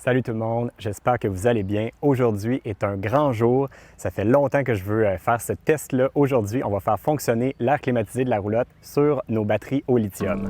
Salut tout le monde, j'espère que vous allez bien. Aujourd'hui est un grand jour. Ça fait longtemps que je veux faire ce test-là. Aujourd'hui, on va faire fonctionner l'air climatisé de la roulotte sur nos batteries au lithium.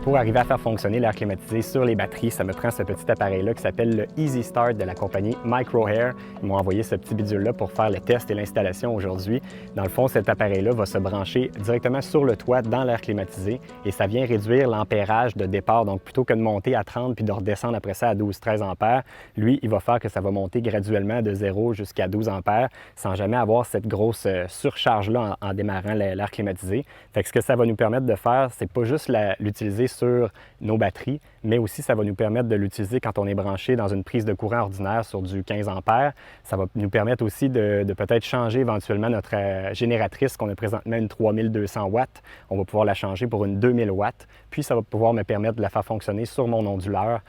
Pour arriver à faire fonctionner l'air climatisé sur les batteries, ça me prend ce petit appareil-là qui s'appelle le Easy Start de la compagnie Micro-Air. Ils m'ont envoyé ce petit bidule-là pour faire le test et l'installation aujourd'hui. Dans le fond, cet appareil-là va se brancher directement sur le toit dans l'air climatisé et ça vient réduire l'ampérage de départ. Donc, plutôt que de monter à 30 puis de redescendre après ça à 12-13 ampères, lui, il va faire que ça va monter graduellement de 0 jusqu'à 12 ampères sans jamais avoir cette grosse surcharge-là en démarrant l'air climatisé. Fait que ce que ça va nous permettre de faire, c'est pas juste l'utiliser sur nos batteries, mais aussi ça va nous permettre de l'utiliser quand on est branché dans une prise de courant ordinaire sur du 15 ampères. Ça va nous permettre aussi de peut-être changer éventuellement notre génératrice qu'on a présentement une 3200 watts. On va pouvoir la changer pour une 2000 watts. Puis ça va pouvoir me permettre de la faire fonctionner sur mon onduleur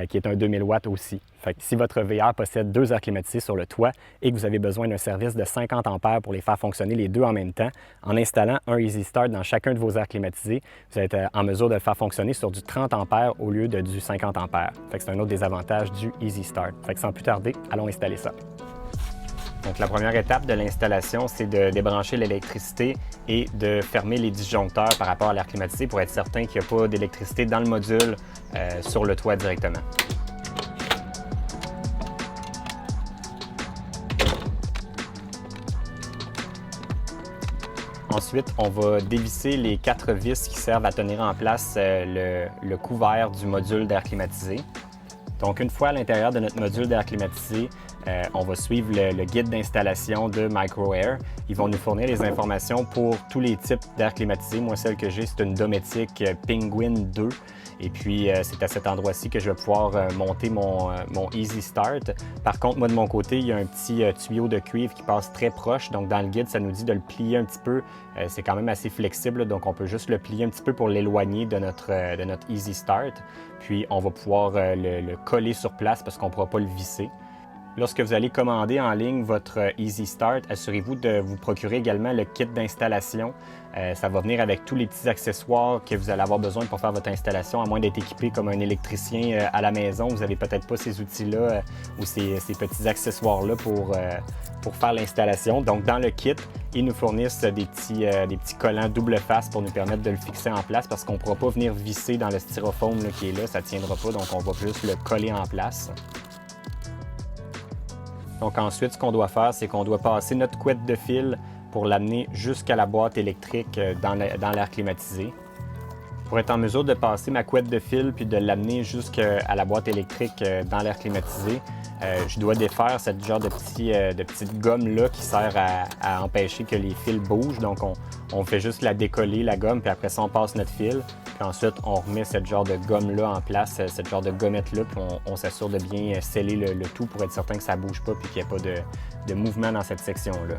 qui est un 2000 watts aussi. Fait que si votre VR possède deux airs climatisés sur le toit et que vous avez besoin d'un service de 50 ampères pour les faire fonctionner les deux en même temps, en installant un Easy Start dans chacun de vos airs climatisés, vous allez être en mesure de le faire fonctionner sur du 30 ampères au lieu de du 50 ampères. Fait que c'est un autre des avantages du Easy Start. Fait que sans plus tarder, allons installer ça. Donc, la première étape de l'installation, c'est de débrancher l'électricité et de fermer les disjoncteurs par rapport à l'air climatisé pour être certain qu'il n'y a pas d'électricité dans le module sur le toit directement. Ensuite, on va dévisser les 4 vis qui servent à tenir en place le couvert du module d'air climatisé. Donc, une fois à l'intérieur de notre module d'air climatisé, on va suivre le guide d'installation de Micro-Air. Ils vont nous fournir les informations pour tous les types d'air climatisé. Moi, celle que j'ai, c'est une Dometic Penguin 2. Et puis, c'est à cet endroit-ci que je vais pouvoir monter mon Easy Start. Par contre, moi, de mon côté, il y a un petit tuyau de cuivre qui passe très proche. Donc, dans le guide, ça nous dit de le plier un petit peu. C'est quand même assez flexible, donc on peut juste le plier un petit peu pour l'éloigner de notre Easy Start. Puis, on va pouvoir le coller sur place parce qu'on ne pourra pas le visser. Lorsque vous allez commander en ligne votre Easy Start, assurez-vous de vous procurer également le kit d'installation. Ça va venir avec tous les petits accessoires que vous allez avoir besoin pour faire votre installation, à moins d'être équipé comme un électricien à la maison. Vous n'avez peut-être pas ces outils-là ou ces petits accessoires-là pour faire l'installation. Donc, dans le kit, ils nous fournissent des petits collants double face pour nous permettre de le fixer en place parce qu'on ne pourra pas venir visser dans le styrofoam qui est là, ça ne tiendra pas, donc on va juste le coller en place. Donc ensuite, ce qu'on doit faire, c'est qu'on doit passer notre couette de fil pour l'amener jusqu'à la boîte électrique dans l'air climatisé. Pour être en mesure de passer ma couette de fil puis de l'amener jusqu'à la boîte électrique dans l'air climatisé, je dois défaire cette genre de petite gomme-là qui sert à empêcher que les fils bougent. Donc on fait juste la décoller, la gomme, puis après ça, on passe notre fil. Puis ensuite, on remet cette genre de gomme-là en place, cette genre de gommette-là, puis on s'assure de bien sceller le tout pour être certain que ça ne bouge pas puis qu'il n'y ait pas de mouvement dans cette section-là.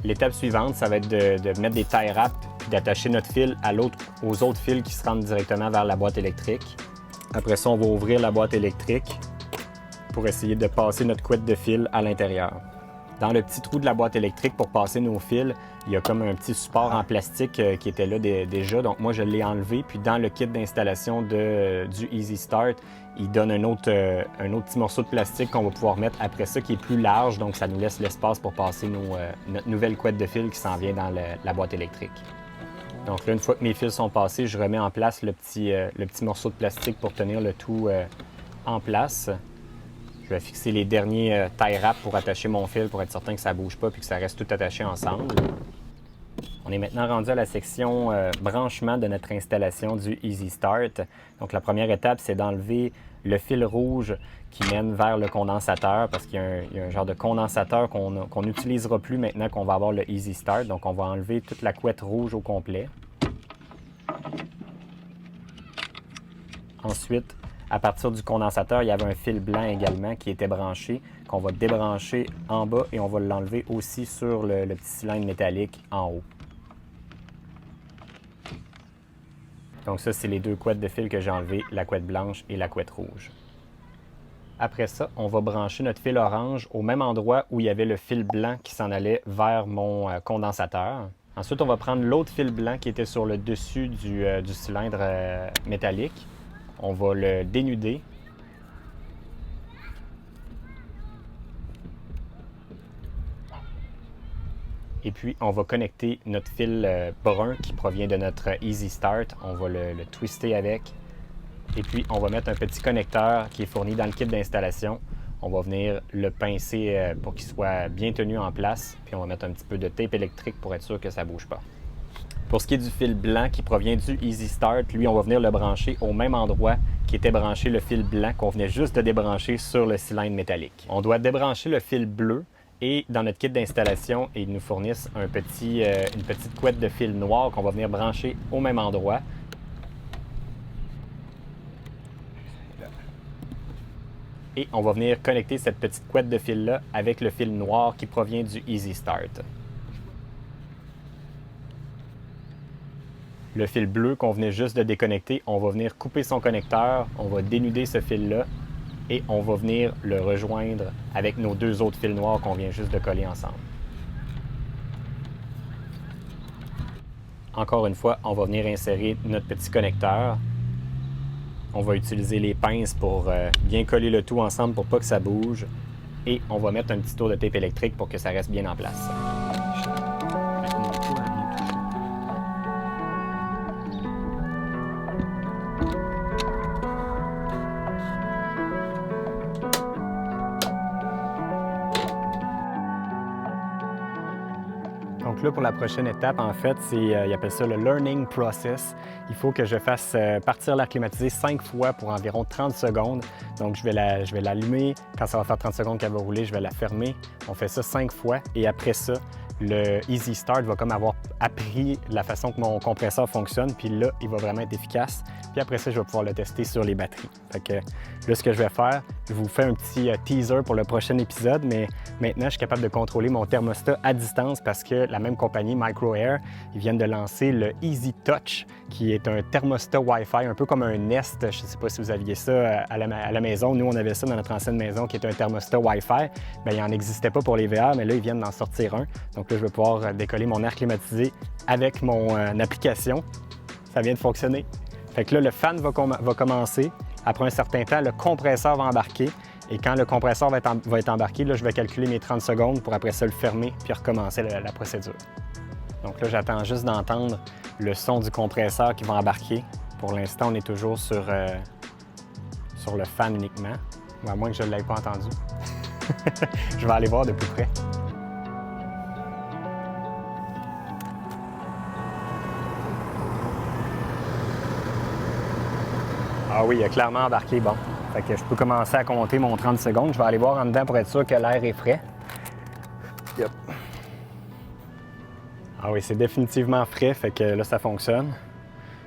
L'étape suivante, ça va être de mettre des tie wraps puis d'attacher notre fil aux autres fils qui se rendent directement vers la boîte électrique. Après ça, on va ouvrir la boîte électrique pour essayer de passer notre couette de fil à l'intérieur. Dans le petit trou de la boîte électrique pour passer nos fils, il y a comme un petit support en plastique qui était là déjà. Donc moi, je l'ai enlevé. Puis dans le kit d'installation du Easy Start, il donne un autre petit morceau de plastique qu'on va pouvoir mettre après ça qui est plus large. Donc ça nous laisse l'espace pour passer notre nouvelle couette de fil qui s'en vient dans la boîte électrique. Donc là, une fois que mes fils sont passés, je remets en place le petit morceau de plastique pour tenir le tout en place. Je vais fixer les derniers tie wraps pour attacher mon fil pour être certain que ça ne bouge pas et que ça reste tout attaché ensemble. On est maintenant rendu à la section branchement de notre installation du Easy Start. Donc la première étape, c'est d'enlever le fil rouge qui mène vers le condensateur parce qu'il y a un genre de condensateur qu'on n'utilisera plus maintenant qu'on va avoir le Easy Start. Donc on va enlever toute la couette rouge au complet. Ensuite, à partir du condensateur, il y avait un fil blanc également qui était branché, qu'on va débrancher en bas et on va l'enlever aussi sur le petit cylindre métallique en haut. Donc ça, c'est les deux couettes de fil que j'ai enlevées, la couette blanche et la couette rouge. Après ça, on va brancher notre fil orange au même endroit où il y avait le fil blanc qui s'en allait vers mon condensateur. Ensuite, on va prendre l'autre fil blanc qui était sur le dessus du cylindre métallique. On va le dénuder. Et puis, on va connecter notre fil brun qui provient de notre Easy Start. On va le twister avec. Et puis, on va mettre un petit connecteur qui est fourni dans le kit d'installation. On va venir le pincer pour qu'il soit bien tenu en place. Puis, on va mettre un petit peu de tape électrique pour être sûr que ça ne bouge pas. Pour ce qui est du fil blanc qui provient du Easy Start, lui, on va venir le brancher au même endroit qui était branché le fil blanc qu'on venait juste de débrancher sur le cylindre métallique. On doit débrancher le fil bleu. Et dans notre kit d'installation, ils nous fournissent une petite couette de fil noir qu'on va venir brancher au même endroit. Et on va venir connecter cette petite couette de fil-là avec le fil noir qui provient du Easy Start. Le fil bleu qu'on venait juste de déconnecter, on va venir couper son connecteur, on va dénuder ce fil-là et on va venir le rejoindre avec nos deux autres fils noirs qu'on vient juste de coller ensemble. Encore une fois, on va venir insérer notre petit connecteur. On va utiliser les pinces pour bien coller le tout ensemble pour pas que ça bouge. Et on va mettre un petit tour de tape électrique pour que ça reste bien en place. Donc là, pour la prochaine étape, en fait, ils appellent ça le learning process. Il faut que je fasse partir l'air climatisé 5 fois pour environ 30 secondes. Donc, je vais l'allumer. Quand ça va faire 30 secondes qu'elle va rouler, je vais la fermer. On fait ça 5 fois. Et après ça, le Easy Start va comme avoir appris la façon que mon compresseur fonctionne. Puis là, il va vraiment être efficace. Puis après ça, je vais pouvoir le tester sur les batteries. Fait que là, ce que je vais faire, je vous fais un petit teaser pour le prochain épisode. Mais maintenant, je suis capable de contrôler mon thermostat à distance parce que la même compagnie, Micro-Air, ils viennent de lancer le Easy Touch, qui est un thermostat Wi-Fi, un peu comme un Nest. Je ne sais pas si vous aviez ça à la maison. Nous, on avait ça dans notre ancienne maison, qui est un thermostat Wi-Fi. Bien, il n'en existait pas pour les VR, mais là, ils viennent d'en sortir un. Donc là, je vais pouvoir décoller mon air climatisé avec mon application. Ça vient de fonctionner. Fait que là, le fan va commencer. Après un certain temps, le compresseur va embarquer. Et quand le compresseur va être embarqué, là, je vais calculer mes 30 secondes pour après ça le fermer puis recommencer la procédure. Donc là, j'attends juste d'entendre le son du compresseur qui va embarquer. Pour l'instant, on est toujours sur le fan uniquement, ou à moins que je ne l'aie pas entendu. Je vais aller voir de plus près. Ah oui, il a clairement embarqué, bon. Fait que je peux commencer à compter mon 30 secondes. Je vais aller voir en dedans pour être sûr que l'air est frais. Yep. Ah oui, c'est définitivement frais, fait que là, ça fonctionne.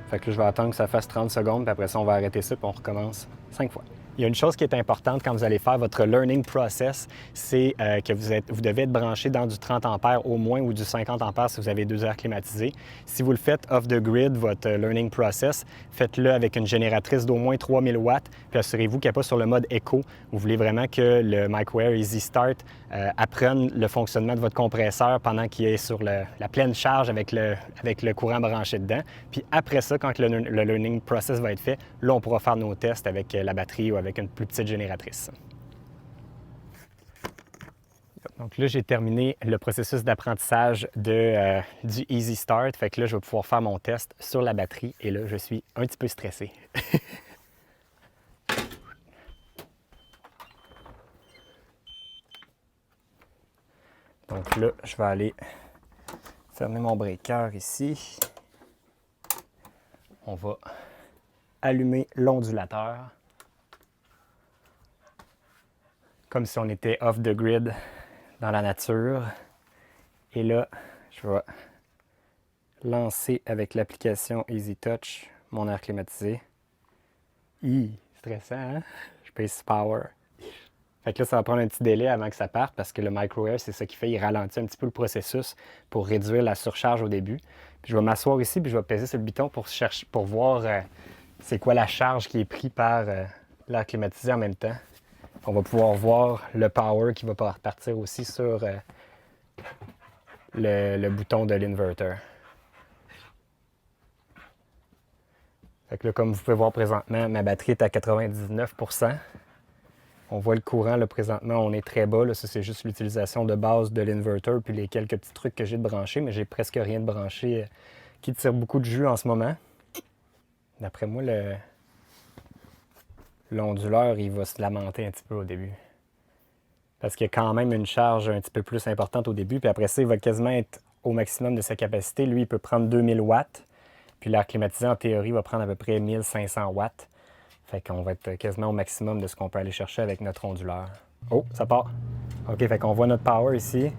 Fait que là, je vais attendre que ça fasse 30 secondes, puis après ça, on va arrêter ça, puis on recommence 5 fois. Il y a une chose qui est importante quand vous allez faire votre learning process, c'est que vous devez être branché dans du 30 ampères au moins ou du 50 ampères si vous avez 2 heures climatisées. Si vous le faites off-the-grid, votre learning process, faites-le avec une génératrice d'au moins 3000 watts, puis assurez-vous qu'il n'est pas sur le mode éco. Vous voulez vraiment que le Micro-Air Easy Start apprenne le fonctionnement de votre compresseur pendant qu'il est sur la pleine charge avec le courant branché dedans. Puis après ça, quand le learning process va être fait, là, on pourra faire nos tests avec la batterie ou avec une plus petite génératrice. Donc là, j'ai terminé le processus d'apprentissage du Easy Start. Fait que là, je vais pouvoir faire mon test sur la batterie et là, je suis un petit peu stressé. Donc là, je vais aller fermer mon breaker ici. On va allumer l'ondulateur. Comme si on était off the grid dans la nature. Et là, je vais lancer avec l'application Easy Touch mon air climatisé. Stressant, hein? Je pèse Power. Fait que là, ça va prendre un petit délai avant que ça parte parce que le Micro-Air, c'est ça qui fait, il ralentit un petit peu le processus pour réduire la surcharge au début. Puis je vais m'asseoir ici puis je vais peser sur le bouton pour voir c'est quoi la charge qui est prise par l'air climatisé en même temps. On va pouvoir voir le power qui va partir aussi sur le bouton de l'inverter. Fait que là, comme vous pouvez voir présentement, ma batterie est à 99%. On voit le courant, là, présentement, on est très bas. Là. Ça, c'est juste l'utilisation de base de l'inverter puis les quelques petits trucs que j'ai de brancher, mais j'ai presque rien de branché qui tire beaucoup de jus en ce moment. D'après moi, l'onduleur, il va se lamenter un petit peu au début. Parce qu'il y a quand même une charge un petit peu plus importante au début, puis après ça, il va quasiment être au maximum de sa capacité. Lui, il peut prendre 2000 watts, puis l'air climatisé, en théorie, va prendre à peu près 1500 watts. Fait qu'on va être quasiment au maximum de ce qu'on peut aller chercher avec notre onduleur. Oh, ça part. OK, fait qu'on voit notre power ici.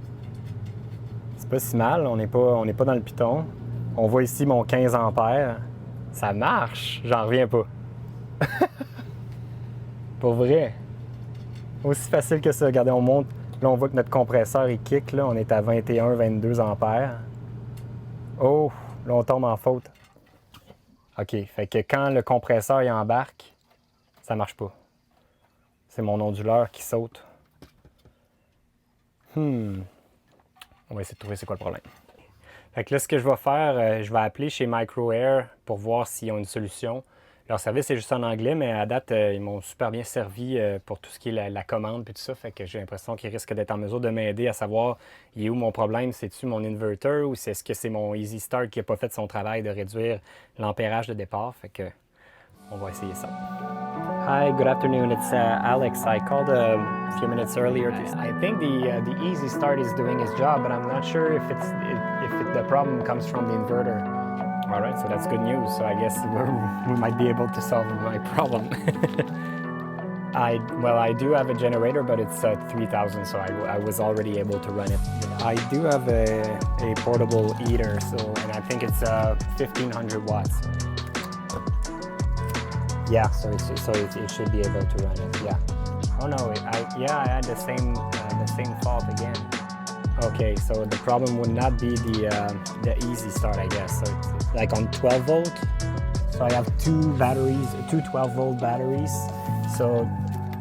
C'est pas si mal, on n'est pas dans le piton. On voit ici mon 15 ampères. Ça marche, j'en reviens pas. Pour vrai. Aussi facile que ça. Regardez, on monte. Là, on voit que notre compresseur, il kick. Là, on est à 21-22 ampères. Oh, là, on tombe en faute. OK, fait que quand le compresseur il embarque, ça marche pas. C'est mon onduleur qui saute. On va essayer de trouver c'est quoi le problème. Fait que là, ce que je vais faire, je vais appeler chez MicroAir pour voir s'ils ont une solution. Leur service est juste en anglais, mais à date, ils m'ont super bien servi pour tout ce qui est la commande et tout ça. Fait que j'ai l'impression qu'ils risquent d'être en mesure de m'aider à savoir il est où mon problème. C'est-tu mon inverter ou est-ce que c'est mon Easy Start qui n'a pas fait son travail de réduire l'ampérage de départ? Fait que on va essayer ça. Hi, good afternoon. It's Alex. I called a few minutes earlier. I think the Easy Start is doing its job, but I'm not sure if the problem comes from the inverter. All right, so that's good news. So I guess we might be able to solve my problem. I do have a generator, but it's 3000, so I was already able to run it. I do have a portable heater, and I think it's 1500 watts. Yeah, so it should be able to run it. Yeah. Oh no, I had the same fault again. Okay, so the problem would not be the Easy Start, I guess. So it's like on 12 volt. So I have two 12-volt batteries. So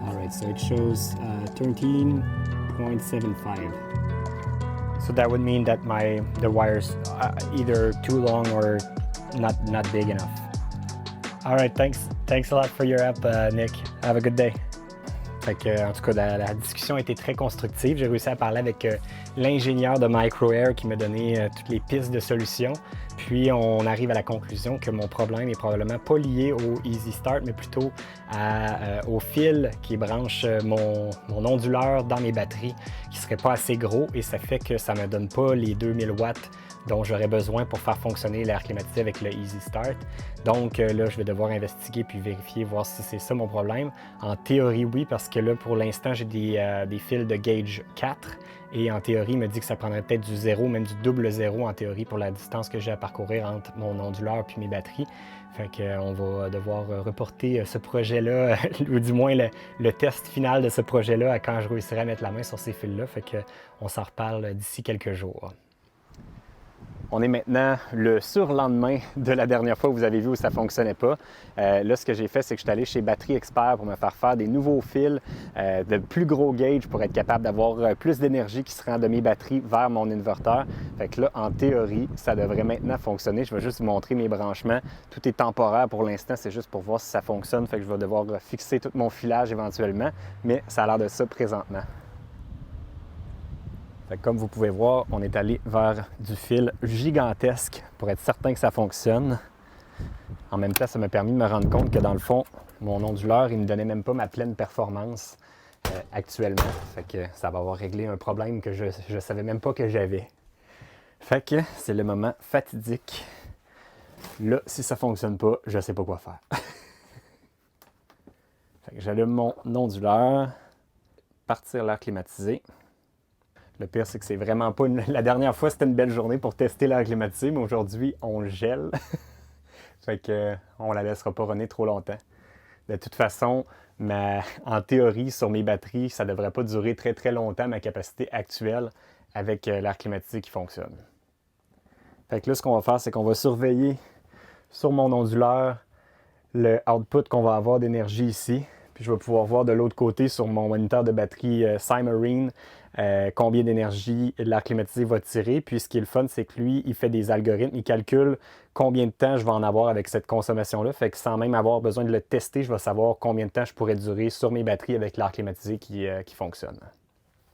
all right, so it shows 13.75. So that would mean that the wire's either too long or not big enough. All right, thanks a lot for your help, Nick. Have a good day. Fait que, en tout cas, la discussion a été très constructive. J'ai réussi à parler avec l'ingénieur de MicroAir qui m'a donné toutes les pistes de solutions. Puis, on arrive à la conclusion que mon problème est probablement pas lié au Easy Start, mais plutôt au fil qui branche mon onduleur dans mes batteries, qui serait pas assez gros et ça fait que ça me donne pas les 2000 watts dont j'aurais besoin pour faire fonctionner l'air climatisé avec le Easy Start. Donc là, je vais devoir investiguer puis vérifier, voir si c'est ça mon problème. En théorie, oui, parce que là, pour l'instant, j'ai des fils de gauge 4 et en théorie, il me dit que ça prendrait peut-être du 0, même du double 0 en théorie pour la distance que j'ai à parcourir entre mon onduleur puis mes batteries. Fait qu'on va devoir reporter ce projet-là, ou du moins le test final de ce projet-là à quand je réussirai à mettre la main sur ces fils-là. Fait qu'on s'en reparle d'ici quelques jours. On est maintenant le surlendemain de la dernière fois où vous avez vu où ça ne fonctionnait pas. Là, ce que j'ai fait, c'est que je suis allé chez Batterie Expert pour me faire des nouveaux fils de plus gros gauge pour être capable d'avoir plus d'énergie qui se rend de mes batteries vers mon inverteur. Fait que là, en théorie, ça devrait maintenant fonctionner. Je vais juste vous montrer mes branchements. Tout est temporaire pour l'instant, c'est juste pour voir si ça fonctionne. Fait que je vais devoir fixer tout mon filage éventuellement, mais ça a l'air de ça présentement. Comme vous pouvez voir, on est allé vers du fil gigantesque pour être certain que ça fonctionne. En même temps, ça m'a permis de me rendre compte que dans le fond, mon onduleur, il ne me donnait même pas ma pleine performance actuellement. Fait que ça va avoir réglé un problème que je ne savais même pas que j'avais. Fait que c'est le moment fatidique. Là, si ça ne fonctionne pas, je ne sais pas quoi faire. Fait que j'allume mon onduleur, partir l'air climatisé. Le pire, c'est que c'est vraiment pas La dernière fois, c'était une belle journée pour tester l'air climatisé, mais aujourd'hui, on le gèle. Fait que on la laissera pas runner trop longtemps. De toute façon, en théorie, sur mes batteries, ça devrait pas durer très très longtemps ma capacité actuelle avec l'air climatisé qui fonctionne. Fait que là, ce qu'on va faire, c'est qu'on va surveiller sur mon onduleur le output qu'on va avoir d'énergie ici. Puis je vais pouvoir voir de l'autre côté sur mon moniteur de batterie Cymarine combien d'énergie l'air climatisé va tirer. Puis ce qui est le fun, c'est que lui, il fait des algorithmes, il calcule combien de temps je vais en avoir avec cette consommation-là. Fait que sans même avoir besoin de le tester, je vais savoir combien de temps je pourrais durer sur mes batteries avec l'air climatisé qui fonctionne.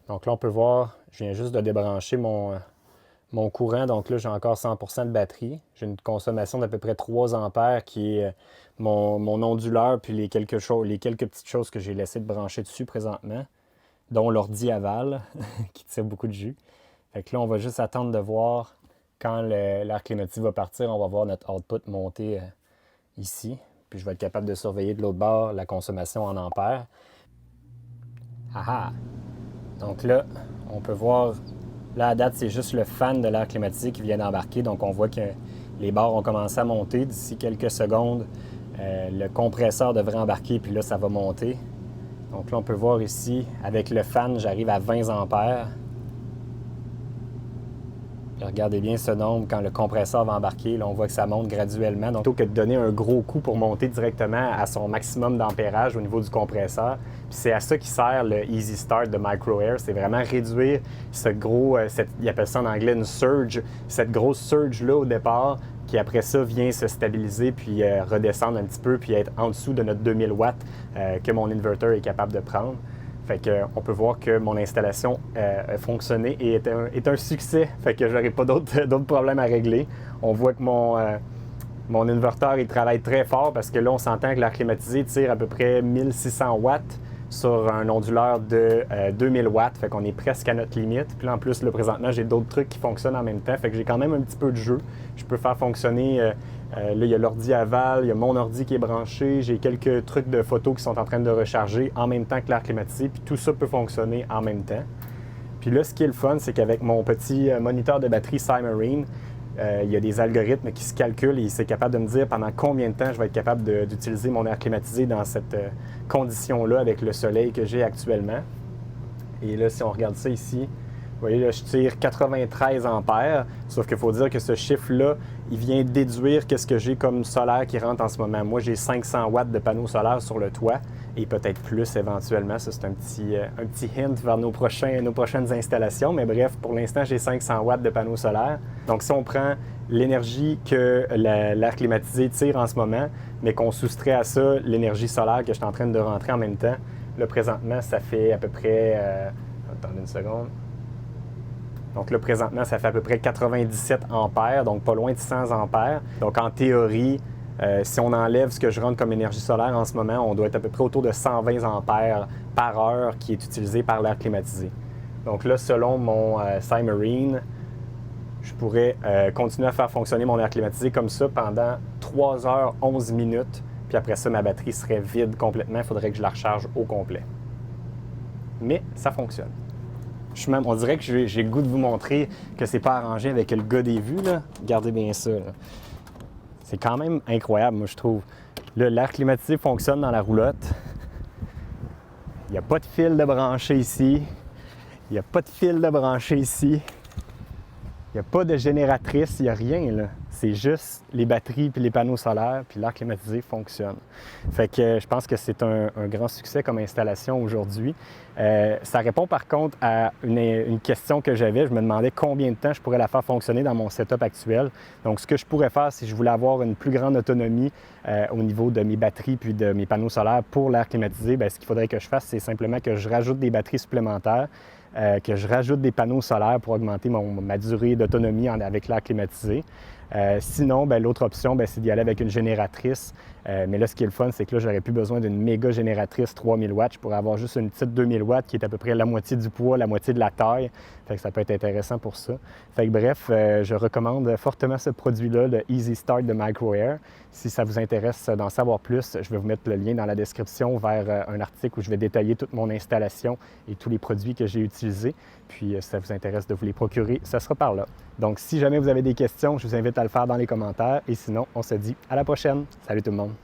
Donc là, on peut voir, je viens juste de débrancher mon courant. Donc là, j'ai encore 100% de batterie. J'ai une consommation d'à peu près 3 ampères qui est mon onduleur puis les quelques petites choses que j'ai laissées de brancher dessus présentement, dont l'ordi aval qui tire beaucoup de jus. Fait que là, on va juste attendre de voir quand l'air climatisé va partir. On va voir notre output monter ici. Puis je vais être capable de surveiller de l'autre bord la consommation en ampères. Ah! Donc là, on peut voir, là à date, c'est juste le fan de l'air climatisé qui vient d'embarquer. Donc on voit que les barres ont commencé à monter. D'ici quelques secondes, le compresseur devrait embarquer, puis là, ça va monter. Donc là, on peut voir ici, avec le fan, j'arrive à 20 ampères. Puis regardez bien ce nombre quand le compresseur va embarquer. Là, on voit que ça monte graduellement. Donc, plutôt que de donner un gros coup pour monter directement à son maximum d'ampérage au niveau du compresseur, puis c'est à ça qui sert le Easy Start de Micro-Air. C'est vraiment réduire ce gros, ils appellent ça en anglais une surge, cette grosse surge-là au départ, qui après ça vient se stabiliser puis redescendre un petit peu puis être en dessous de notre 2000 watts que mon inverter est capable de prendre. Fait qu'on peut voir que mon installation a fonctionné et est un succès. Fait que je n'aurai pas d'autres problèmes à régler. On voit que mon inverteur, il travaille très fort parce que là, on s'entend que l'air climatisé tire à peu près 1600 watts sur un onduleur de 2000 watts. Fait qu'on est presque à notre limite. Puis là, en plus, là, présentement, j'ai d'autres trucs qui fonctionnent en même temps. Fait que j'ai quand même un petit peu de jeu. Je peux faire fonctionner... là, il y a l'ordi aval, il y a mon ordi qui est branché, j'ai quelques trucs de photos qui sont en train de recharger en même temps que l'air climatisé, puis tout ça peut fonctionner en même temps. Puis là, ce qui est le fun, c'est qu'avec mon petit moniteur de batterie Cymarine, il y a des algorithmes qui se calculent et c'est capable de me dire pendant combien de temps je vais être capable d'utiliser mon air climatisé dans cette condition-là avec le soleil que j'ai actuellement. Et là, si on regarde ça ici, vous voyez, là, je tire 93 ampères, sauf qu'il faut dire que ce chiffre-là, il vient déduire qu'est-ce que j'ai comme solaire qui rentre en ce moment. Moi, j'ai 500 watts de panneaux solaires sur le toit et peut-être plus éventuellement. Ça, c'est un petit hint vers nos prochaines installations. Mais bref, pour l'instant, j'ai 500 watts de panneaux solaires. Donc, si on prend l'énergie que l'air climatisé tire en ce moment, mais qu'on soustrait à ça l'énergie solaire que je suis en train de rentrer en même temps, là, présentement, ça fait à peu près... attendez une seconde. Donc là, présentement, ça fait à peu près 97 ampères, donc pas loin de 100 ampères. Donc en théorie, si on enlève ce que je rentre comme énergie solaire en ce moment, on doit être à peu près autour de 120 ampères par heure qui est utilisé par l'air climatisé. Donc là, selon mon Cymarine, je pourrais continuer à faire fonctionner mon air climatisé comme ça pendant 3 heures 11 minutes. Puis après ça, ma batterie serait vide complètement. Il faudrait que je la recharge au complet. Mais ça fonctionne. On dirait que j'ai le goût de vous montrer que c'est pas arrangé avec le gars des vues. Là. Regardez bien ça. Là. C'est quand même incroyable, moi, je trouve. Là, l'air climatisé fonctionne dans la roulotte. Il n'y a pas de fil de branché ici. Il n'y a pas de fil de branché ici. Il n'y a pas de génératrice, il n'y a rien, là. C'est juste les batteries puis les panneaux solaires, puis l'air climatisé fonctionne. Fait que je pense que c'est un grand succès comme installation aujourd'hui. Ça répond par contre à une question que j'avais. Je me demandais combien de temps je pourrais la faire fonctionner dans mon setup actuel. Donc, ce que je pourrais faire, si je voulais avoir une plus grande autonomie au niveau de mes batteries puis de mes panneaux solaires pour l'air climatisé, bien, ce qu'il faudrait que je fasse, c'est simplement que je rajoute des batteries supplémentaires, que je rajoute des panneaux solaires pour augmenter ma durée d'autonomie avec l'air climatisé. Sinon, bien, l'autre option, bien, c'est d'y aller avec une génératrice. Mais là, ce qui est le fun, c'est que là, j'aurais plus besoin d'une méga génératrice 3000 watts. Je pourrais avoir juste une petite 2000 watts qui est à peu près la moitié du poids, la moitié de la taille. Fait que ça peut être intéressant pour ça. Fait que bref, je recommande fortement ce produit-là, le Easy Start de Micro-Air. Si ça vous intéresse d'en savoir plus, je vais vous mettre le lien dans la description vers un article où je vais détailler toute mon installation et tous les produits que j'ai utilisés. Puis, si ça vous intéresse de vous les procurer, ça sera par là. Donc, si jamais vous avez des questions, je vous invite à le faire dans les commentaires. Et sinon, on se dit à la prochaine. Salut tout le monde!